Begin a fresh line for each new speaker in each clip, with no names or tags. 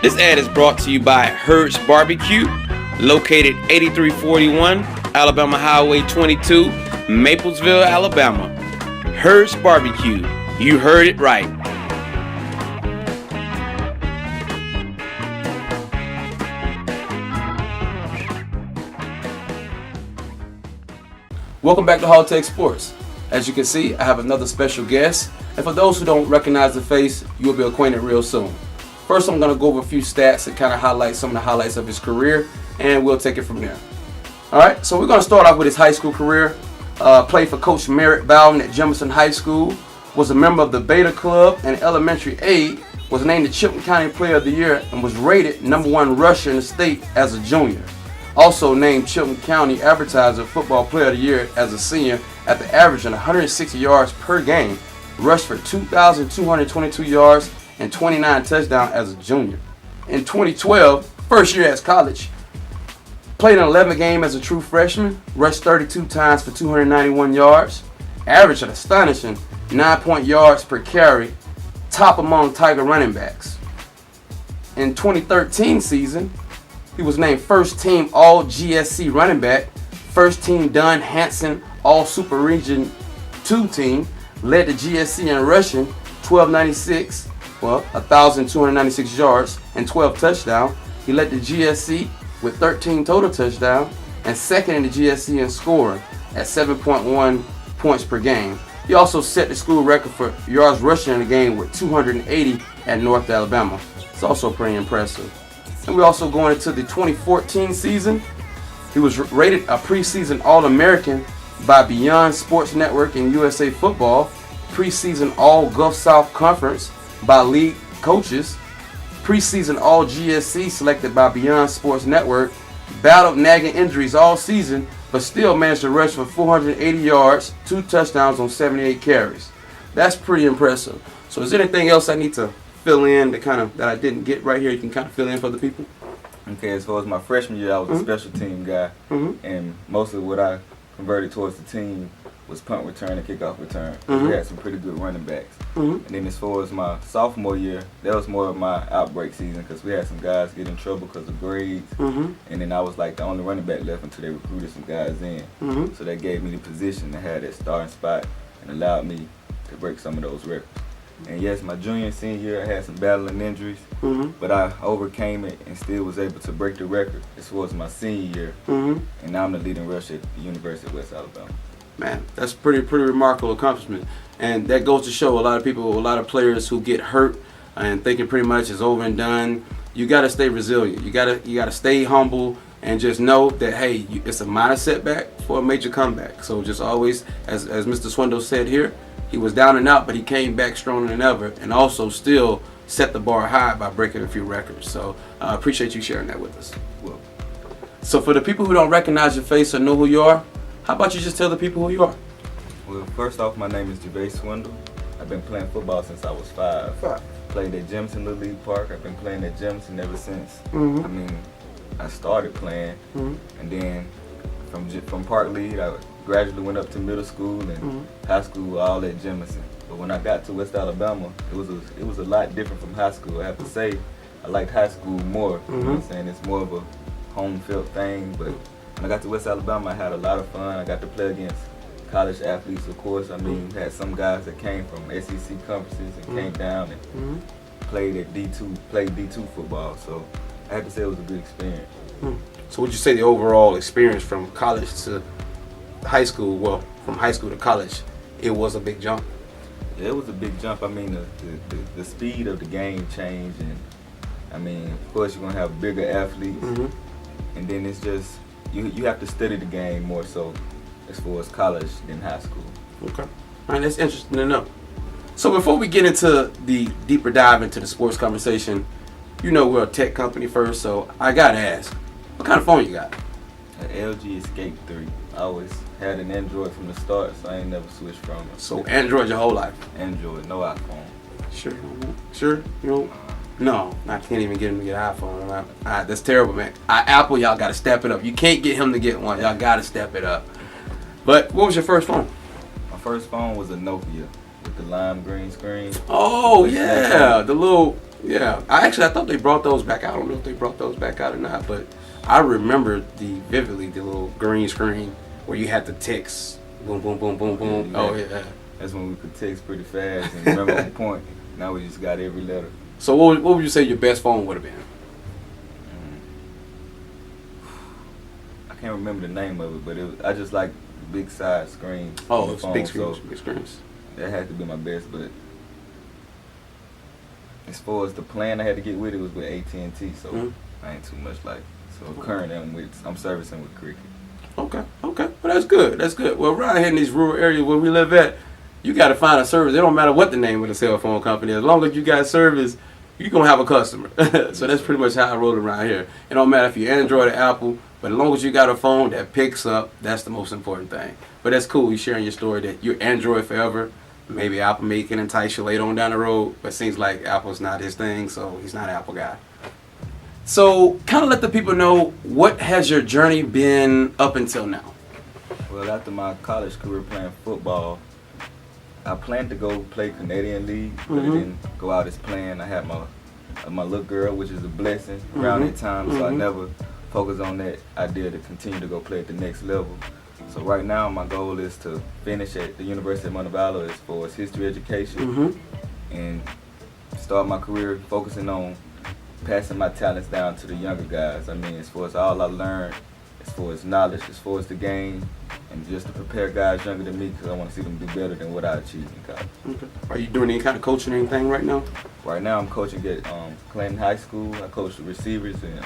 This ad is brought to you by Hurts Barbecue, located 8341 Alabama Highway 22, Maplesville, Alabama. Hurts Barbecue. You heard it right.
Welcome back to Hall-TecH Sports. As you can see, I have another special guest. And for those who don't recognize the face, you'll be acquainted real soon. First, I'm going to go over a few stats and kind of highlight some of the highlights of his career, and we'll take it from there. All right, so we're going to start off with his high school career. Played for Coach Merritt Bowden at Jefferson High School, was a member of the Beta Club and elementary aide, was named the Chilton County Player of the Year, and was rated #1 rusher in the state as a junior. Also named Chilton County Advertiser Football Player of the Year as a senior after averaging 160 yards per game, rushed for 2,222 yards and 29 touchdowns as a junior. In 2012, first year at college, played in 11 games as a true freshman, rushed 32 times for 291 yards, averaged an astonishing 9 yards per carry, top among Tiger running backs. In 2013 season, he was named first team All GSC running back, first team Dunn Hanson All Super Region 2 team, led the GSC in rushing 1,296 yards and 12 touchdowns. He led the GSC with 13 total touchdowns and second in the GSC in scoring at 7.1 points per game. He also set the school record for yards rushing in the game with 280 at North Alabama. It's also pretty impressive. And we're also going into the 2014 season. He was rated a preseason All-American by Beyond Sports Network and USA Football, preseason All Gulf South Conference by League Coaches, preseason All GSC selected by Beyond Sports Network, battled nagging injuries all season, but still managed to rush for 480 yards, 2 touchdowns on 78 carries. That's pretty impressive. So is there anything else I need to fill in that I didn't get right here? You can kind of fill in for the people.
Okay, as far as my freshman year, I was a special team guy, and most of what I converted towards the team was punt return and kickoff return. We had some pretty good running backs. And then as far as my sophomore year, that was more of my outbreak season because we had some guys get in trouble because of grades. And then I was like the only running back left until they recruited some guys in. So that gave me the position to have that starting spot and allowed me to break some of those records. And yes, my junior and senior year, I had some battling injuries, but I overcame it and still was able to break the record as far as my senior year. And now I'm the leading rusher at the University of West Alabama.
Man, that's pretty remarkable accomplishment. And that goes to show a lot of people, a lot of players who get hurt and thinking pretty much it's over and done. You got to stay resilient. You got to stay humble and just know that, hey, it's a minor setback for a major comeback. So just always, as Mr. Swindle said here, he was down and out, but he came back stronger than ever and also still set the bar high by breaking a few records. So I appreciate you sharing that with us.
Well,
so for the people who don't recognize your face or know who you are, how about you just tell the people who you are?
Well, first off, my name is Javae Swindle. I've been playing football since I was 5. Played at Jefferson Little League Park. I've been playing at Jefferson ever since. I started playing, and then from Park League, I gradually went up to middle school and high school, all at Jefferson. But when I got to West Alabama, it was a lot different from high school. I have to say, I liked high school more. You know what I'm saying? It's more of a home field thing. But when I got to West Alabama, I had a lot of fun. I got to play against college athletes, of course. I mean, had some guys that came from SEC conferences and came down and played D2 football. So I have to say it was a good experience.
So would you say the overall experience from college to high school, well, from high school to college, it was a big jump?
Yeah, it was a big jump. I mean, the speed of the game changed, and I mean, of course, you're gonna have bigger athletes, and then it's just you have to study the game more so as far as college than high school.
Okay, all right, that's interesting to know. So before we get into the deeper dive into the sports conversation, you know we're a tech company first, so I gotta ask, what kind of phone you got?
An LG Escape 3. I always had an Android from the start, so I ain't never switched from it.
So Android your whole life?
Android, no iPhone.
Sure? You don't? No, I can't even get him to get an iPhone. That's terrible, man. Apple, y'all got to step it up. You can't get him to get one. Y'all got to step it up. But what was your first phone?
My first phone was a Nokia with the lime green screen.
Oh, yeah. The little Yeah, I thought they brought those back. I don't know if they brought those back out or not, but I remember vividly the little green screen where you had the text, boom, boom, boom, boom, boom.
Yeah.
Oh yeah.
That's when we could text pretty fast and remember on point. Now we just got every letter.
So what would you say your best phone would have been?
I can't remember the name of it, but I just like big size screens.
Oh,
on the
it's
phone,
big screens,
so
big screens.
that had to be my best. But as far as the plan I had to get with it was with AT&T, so I ain't too much like. So currently I'm servicing with Cricket.
Okay. Well, that's good. That's good. Well, right here in these rural areas where we live at, you got to find a service. It don't matter what the name of the cell phone company is. As long as you got service, you're going to have a customer. So that's pretty much how I roll around here. It don't matter if you're Android or Apple, but as long as you got a phone that picks up, that's the most important thing. But that's cool. You're sharing your story that you're Android forever. Maybe Apple may can entice you later on down the road, but it seems like Apple's not his thing, so he's not an Apple guy. So kind of let the people know, what has your journey been up until now?
Well, after my college career playing football, I planned to go play Canadian League, but it didn't go out as planned. I had my little girl, which is a blessing, around that time, so I never focused on that idea to continue to go play at the next level. So right now, my goal is to finish at the University of Montevallo as far as history education and start my career focusing on passing my talents down to the younger guys. I mean, as far as all I learned, as far as knowledge, as far as the game, and just to prepare guys younger than me, because I want to see them do better than what I achieved in college.
Okay. Are you doing any kind of coaching or anything right now?
Right now, I'm coaching at Clinton High School. I coach the receivers and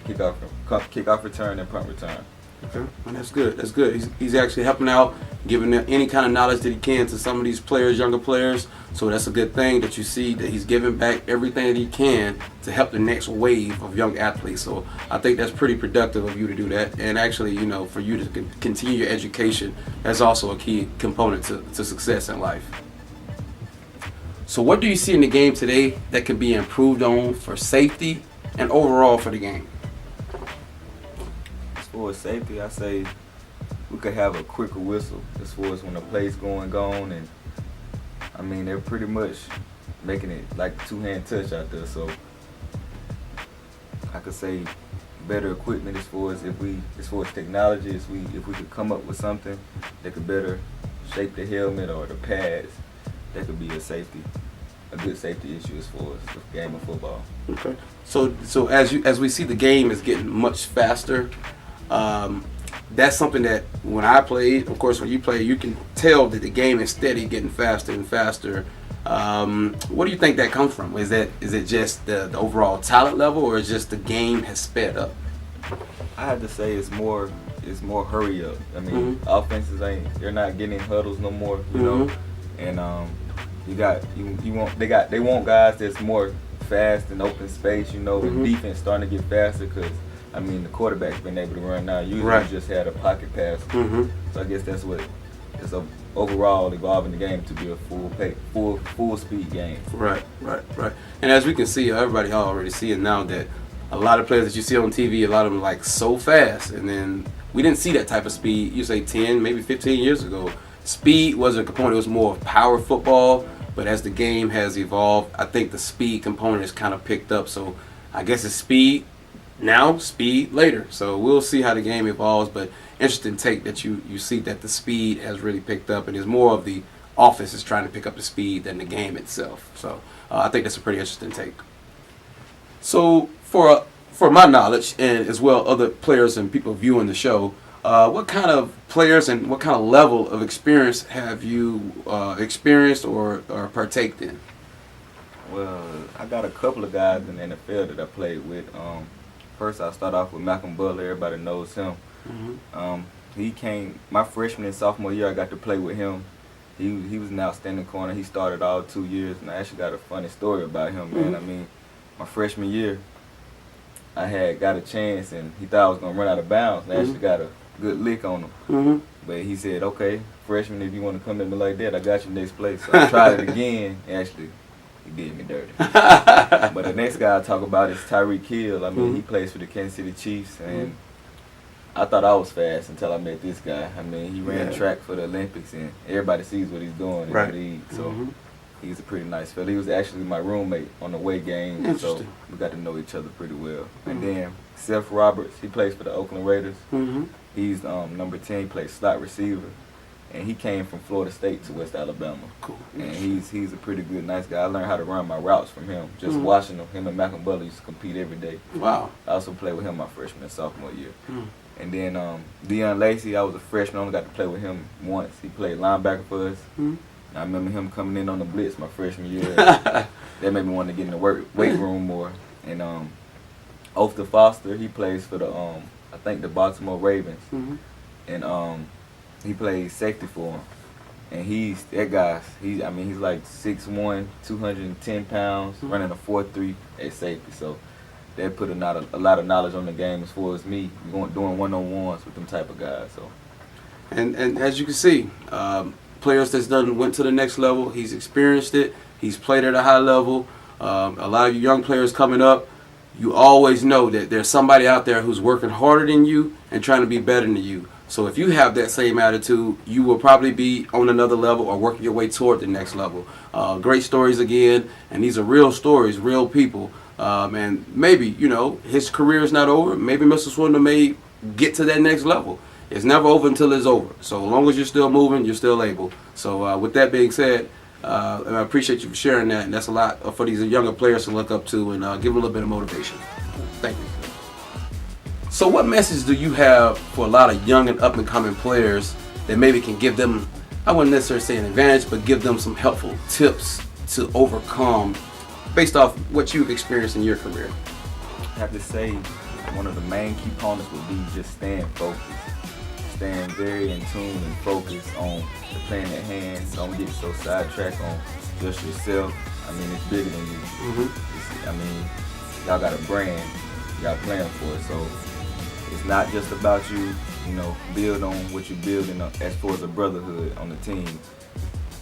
kickoff return and punt return.
Okay, well, that's good. That's good. He's actually helping out, giving them any kind of knowledge that he can to some of these players, younger players. So that's a good thing that you see that he's giving back everything that he can to help the next wave of young athletes. So I think that's pretty productive of you to do that. And actually, you know, for you to continue your education, that's also a key component to success in life. So what do you see in the game today that can be improved on for safety and overall for the game?
As far as safety, I say we could have a quicker whistle as far as when the play's gone, and I mean they're pretty much making it like two-hand touch out there. So I could say better equipment as far as technology, if we could come up with something that could better shape the helmet or the pads, that could be a good safety issue as far as the game of football.
Okay. So as we see the game is getting much faster, that's something that when I played, of course when you play, you can tell that the game is steady getting faster and faster. What do you think that comes from? Is it just the overall talent level, or is just the game has sped up?
I have to say it's more hurry up. I mean, offenses they're not getting huddles no more, you know, and they want guys that's more fast and open space, you know, and defense starting to get faster because I mean the quarterback's been able to run now. Usually you just had a pocket pass, so I guess that's what it's overall evolving the game to be a full speed game.
Right. And as we can see, everybody already seeing now that a lot of players that you see on TV, a lot of them like so fast, and then we didn't see that type of speed. You say 10, maybe 15 years ago, speed wasn't a component. It was more of power football. But as the game has evolved, I think the speed component has kind of picked up. So I guess it's speed now, speed later. So we'll see how the game evolves. But interesting take that you see that the speed has really picked up, and it's more of the offense is trying to pick up the speed than the game itself. So I think that's a pretty interesting take. So for my knowledge, and as well other players and people viewing the show, what kind of players and what kind of level of experience have you experienced or partaked in?
Well, I got a couple of guys in the NFL that I played with. First, I'll start off with Malcolm Butler. Everybody knows him. He came my freshman and sophomore year. I got to play with him. He was an outstanding corner. He started all 2 years, and I actually got a funny story about him, man. I mean, my freshman year, I had got a chance, and he thought I was gonna run out of bounds, and I actually got a good lick on him. But he said, "Okay, freshman, if you want to come at me like that, I got you next play." So I tried it again. Actually, he did me dirty. But the next guy I talk about is Tyreek Hill. I mean, he plays for the Kansas City Chiefs, and I thought I was fast until I met this guy. I mean, he ran track for the Olympics, and everybody sees what he's doing in the league. So He's a pretty nice fella. He was actually my roommate on the away game, so
Interesting.
we got to know each other pretty well. And then Seth Roberts, he plays for the Oakland Raiders. He's number 10. He plays slot receiver, and he came from Florida State to West Alabama.
Cool.
And he's a pretty good, nice guy. I learned how to run my routes from him, just watching him. Him and Malcolm Butler used to compete every day.
Wow.
I also played with him my freshman and sophomore year. And then Deion Lacey, I was a freshman. I only got to play with him once. He played linebacker for us. I remember him coming in on the blitz my freshman year. That made me want to get in the weight room more. And Oathta Foster, he plays for the I think the Baltimore Ravens. And he plays safety for him. And he's like 6'1", 210 pounds, running a 4.3 at safety. So that put a lot of knowledge on the game as far as me doing one-on-ones with them type of guys. So,
and as you can see, players that's went to the next level. He's experienced it. He's played at a high level. A lot of you young players coming up, you always know that there's somebody out there who's working harder than you and trying to be better than you. So if you have that same attitude, you will probably be on another level or working your way toward the next level. Great stories again, and these are real stories, real people. And maybe, his career is not over. Maybe Mr. Swindle may get to that next level. It's never over until it's over. So as long as you're still moving, you're still able. So with that being said, and I appreciate you for sharing that. And that's a lot for these younger players to look up to and give them a little bit of motivation. Thank you. So what message do you have for a lot of young and up-and-coming players that maybe can give them, I wouldn't necessarily say an advantage, but give them some helpful tips to overcome based off what you've experienced in your career?
I have to say one of the main key components would be just staying focused. Staying very in tune and focused on the plan at hand. Don't get so sidetracked on just yourself. I mean, it's bigger than you. Y'all got a brand. Y'all playing for it. So it's not just about you, build on what you're building as far as a brotherhood on the team.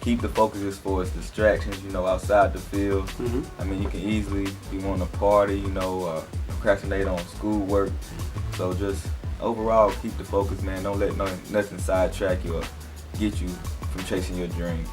Keep the focus as far as distractions, outside the field. I mean, you can easily be wanting to party, procrastinate on schoolwork. So just overall, keep the focus, man. Don't let nothing sidetrack you or get you from chasing your dream.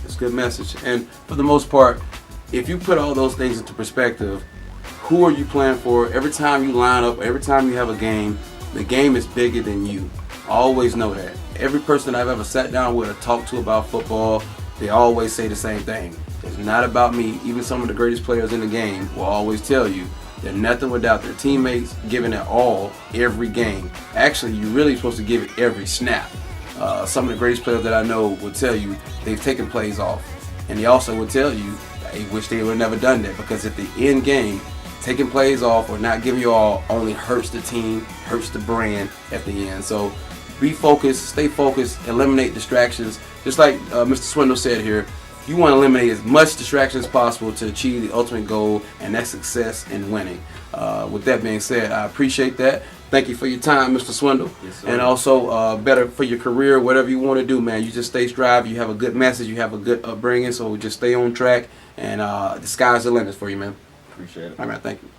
That's a good message. And for the most part, if you put all those things into perspective, who are you playing for? Every time you line up, every time you have a game, the game is bigger than you. Always know that. Every person I've ever sat down with or talked to about football, they always say the same thing. It's not about me. Even some of the greatest players in the game will always tell you they're nothing without their teammates giving it all every game. Actually, you're really supposed to give it every snap. Some of the greatest players that I know will tell you they've taken plays off. And they also will tell you they wish they would have never done that, because at the end game, taking plays off or not giving you all only hurts the team, hurts the brand at the end. So be focused, stay focused, eliminate distractions. Just like Mr. Swindle said here, you want to eliminate as much distraction as possible to achieve the ultimate goal, and that's success and winning. With that being said, I appreciate that. Thank you for your time, Mr. Swindle.
Yes, sir.
And also better for your career, whatever you want to do, man. You just stay striving. You have a good message. You have a good upbringing. So just stay on track, and the sky's the limit for you, man.
Appreciate it.
All right, thank you.